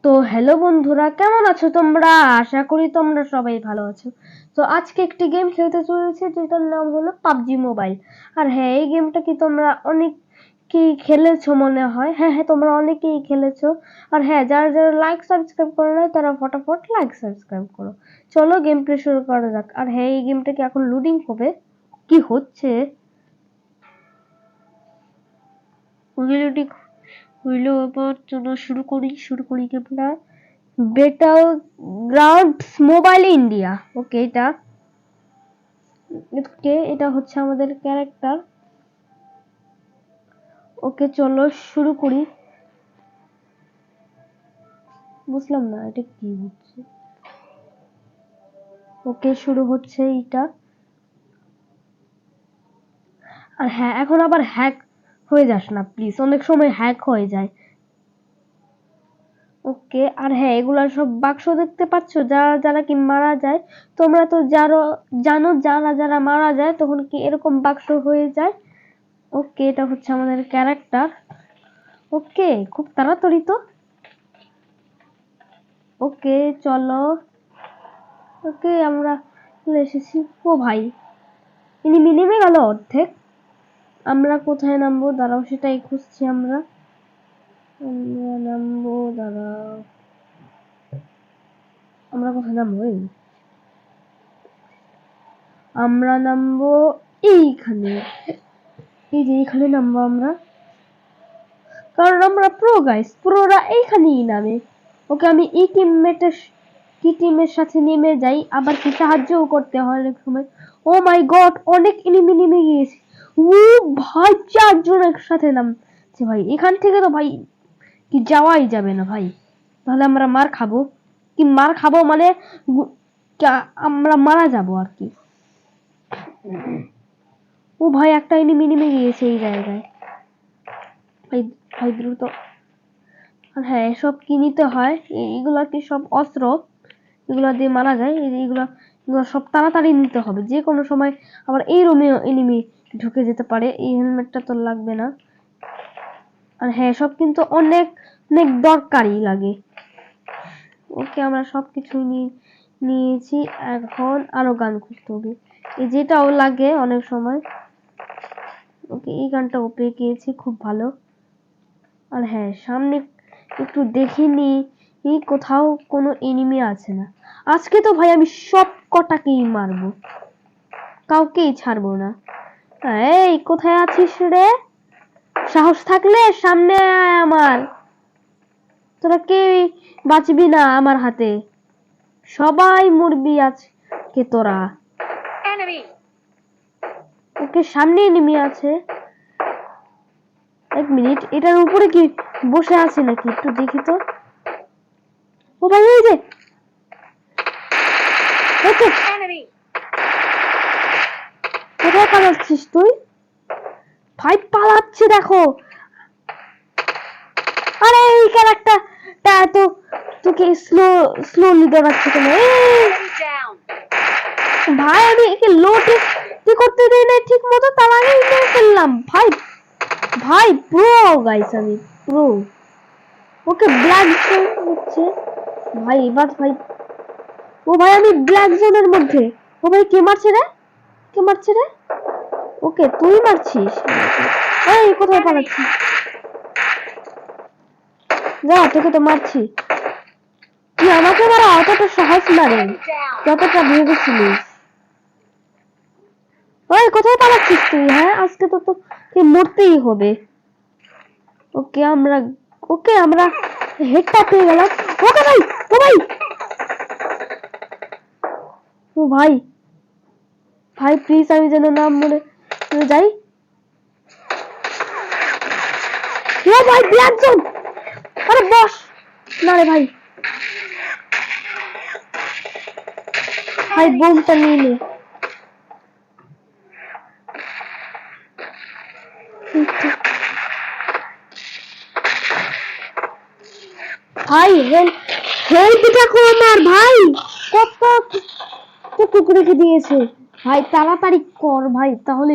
তো হ্যালো বন্ধুরা, কেমন আছো তোমরা? আশা করি তোমরা সবাই ভালো আছো। তো আজকে একটি গেম খেলতে চলেছি যেটার নাম হলো পাবজি মোবাইল। আর হ্যাঁ, এই গেমটা কি তোমরা অনেকেই খেলেছো মনে হয়। হ্যাঁ, তোমরা অনেকেই খেলেছো। আর হ্যাঁ, যারা যারা লাইক সাবস্ক্রাইব করে নাই তারা ফটাফট লাইক সাবস্ক্রাইব করো। চলো গেম প্লে শুরু করা যাক। আর হ্যাঁ, এই গেমটা কি এখন লোডিং হবে? কি হচ্ছে? লোডিং হইলো আবার। চলো শুরু করি গেমটা। বেটাল গ্রাউন্ডস মোবাইল ইন্ডিয়া। এটা হচ্ছে আমাদের ক্যারেক্টার। ওকে, চলো শুরু করি। বুঝলাম না এটা কি হচ্ছে। ওকে, শুরু হচ্ছে এটা। আর হ্যাঁ, এখন আবার হ্যাক হয়ে যাস না প্লিজ, অনেক সময় হ্যাক হয়ে যায়। ওকে, আর হ্যাঁ, এগুলা সব বাক্স দেখতে পাচ্ছ, যারা যারা কি মারা যায়। তোমরা তো জানো যারা যারা মারা যায় তখন কি এরকম বাক্স হয়ে যায়। ওকে, এটা হচ্ছে আমাদের ক্যারেক্টার। ওকে, খুব তাড়াতাড়ি তো। ওকে, চলো। ওকে, আমরা চলে এসেছি। ও ভাই, ইনিমি নেমে গেল অর্ধেক। আমরা কোথায় নামবো? দাঁড়াও, সেটাই খুঁজছি আমরা। নামবো, দাঁড়াও। আমরা কোথায় নামবো? আমরা নামবো এইখানে। এই যে এইখানে নামবো আমরা, কারণ আমরা প্রো গাইস, প্রোরা এইখানেই নামে। ওকে, আমি এই টিমের সাথে নেমে যাই, আবার কি সাহায্যও করতে হয় অনেক সময়। ও মাই গড, অনেক এনিমি নেমে গিয়েছে। ও ভাই, 4 জন একসাথে নামছে ভাই। এখান থেকে তো ভাই কি যাওয়াই যাবে না ভাই, তাহলে আমরা মার খাবো। কি মার খাবো মানে আমরা মারা যাব আর কি। ও ভাই, একটা এনিমি নেমে গিয়েছে এই জায়গায়। ভাই ভাই দ্রুত। আর হ্যাঁ, এসব কি নিতে হয়? এগুলা কি সব অস্ত্র? এগুলা দিয়ে মারা যায়। এগুলা এগুলা সব তাড়াতাড়ি নিতে হবে, যে কোনো সময় আবার এই রুমে এনিমি ঢুকে যেতে পারে। এই হেলমেটটা তো লাগবে না। আর হ্যাঁ, সব কিন্তু অনেক অনেক দরকারি লাগে। ওকে, আমরা সবকিছু নিয়েছি। এখন আরো গান খুঁজতে হবে, এই যেটাও লাগে অনেক সময়। ওকে, এই গানটাও পেয়ে গিয়েছি, খুব ভালো। আর হ্যাঁ, সামনে একটু দেখিনি কোথাও কোনো এনিমি আছে না। আজকে তো ভাই আমি সব কটাকেই মারবো, কাউকেই ছাড়বো না। এই কোথায় আছিস রে? সাহস থাকলে সামনে আয় আমার। তোরা কেউ বাঁচবি না আমার হাতে, সবাই মরবি আজকে তোরা। ওকে, সামনে এনিমি আছে। এক মিনিট, এটার উপরে কি বসে আছে নাকি একটু দেখি তো। ও ভাই, ওই যে কোথায় পালাচ্ছিস তুই? ভাই পালাচ্ছে দেখো। আরে এই ক্যারেক্টারটা এত তোকে স্লোলি দৌড়াচ্ছে কেন? ভাই, আমি একে লোটে কি করতে দেই না ঠিক মতো, তার আগেই মেরে ফেললাম ভাই। ভাই প্রো গাইস, আমি প্রো। ওকে, ব্ল্যাক জোন হচ্ছে ভাই এবার ভাই। ও ভাই, আমি ব্ল্যাক জোনের মধ্যে। ও ভাই, কে মারছে রে? কে মারছে রে? ওকে, তুই মারছিস? এই কোথায় পালাচ্ছিস? যা, তোকে তো মারছি। তুই আমাকে মারা অতটা সহজ না রে, যতটা ভেবেছিলিস। ওই কোথায় পালাচ্ছিস তুই? হ্যাঁ, আজকে তো তোকে মরতেই হবে। ওকে, আমরা হেডটা পেয়ে গেলাম। ওকে ভাই, ও ভাই, ও ভাই, ভাই প্লিজ, আমি যেন নাম মনে যাই। ও ভাই, ব্ল্যাক জোন। আরে বস না রে ভাই। ভাই বোমটা নিয়ে নে। ভাই হেল্পটা কম আর ভাই, কত টুকু রেখে দিয়েছে। ভাই তাড়াতাড়ি কর ভাই, তাহলে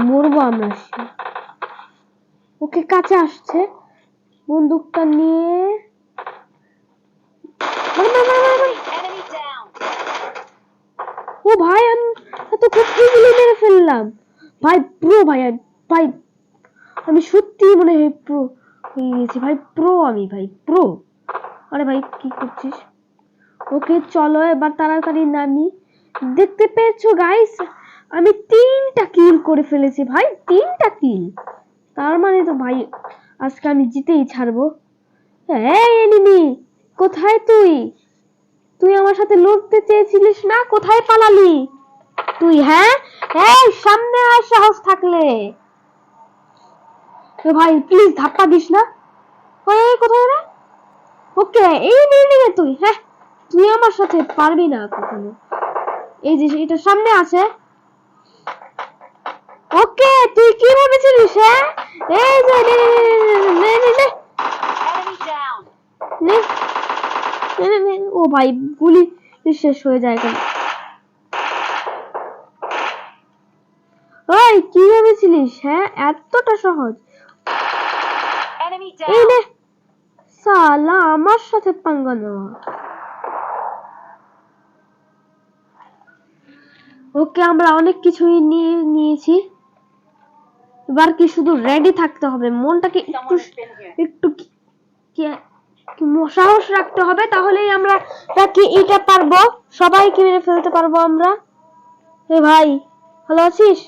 মরবো আমরা। ওকে, কাছে আসছে বন্দুকটা নিয়ে। ভাই আমি এত খুব ইজিলি মেরে ফেললাম ভাই প্রো ভাই ভাই আমি সত্যি মনে হয় প্রো হয়ে গেছি ভাই প্রো আমি ভাই প্রো আরে ভাই কি করছিস ওকে চলো এবার তাড়াতাড়ি নামি দেখতে পেয়েছো গাইস আমি 3টা কিল করে ফেলেছি ভাই 3টা কিল তার মানে তো ভাই আজকে আমি জিতেই ছাড়বো এই এনিমি কোথায় তুই তুই আমার সাথে লড়তে চেয়েছিলিস না কোথায় পালালি তুই হ্যাঁ এই সামনে আয় সাহস থাকলে ভাই প্লিজ ধাপ্পা দিস না ওই কোথায় রে ওকে এই নিয়ে তুই হ্যাঁ তুই আমার সাথে পারবি না কখনো এই যে এটা সামনে আছে ওকে তুই কি ভেবেছিলিস হ্যাঁ এই যে নে ও ভাই গুলি শেষ হয়ে যায় কেন ওই কি ভেবেছিলিস হ্যাঁ এতটা সহজ এই নে সালা আমার সাথে পাঙ্গা নেওয়া ওকে আমরা অনেক কিছুই নিয়েছি এবার কি শুধু রেডি থাকতে হবে মনটাকে একটু সাহস রাখতে হবে তাহলেই আমরা কি এটা পারবো সবাইকে মেরে ফেলতে পারবো আমরা এ ভাই ভালো আছিস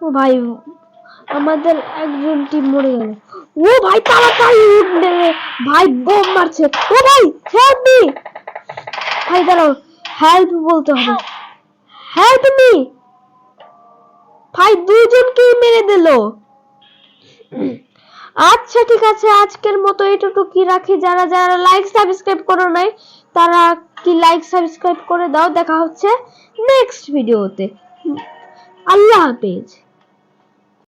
ও ভাই আমাদের একজন টিম মরে গেল ও ভাই তাড়াতাড়ি উঠবে ভাই বোম মারছে ও ভাই হেল্প মি ভাই দাঁড়াও হেল্প বলতে হবে হেল্প মি ভাই দুজনকেই মেরে দিল আচ্ছা ঠিক আছে আজকের মতো এটুকুই রাখি যারা যারা লাইক সাবস্ক্রাইব করো নাই তারা কি লাইক সাবস্ক্রাইব করে দাও দেখা হচ্ছে নেক্সট ভিডিওতে আল্লাহ হাফেজ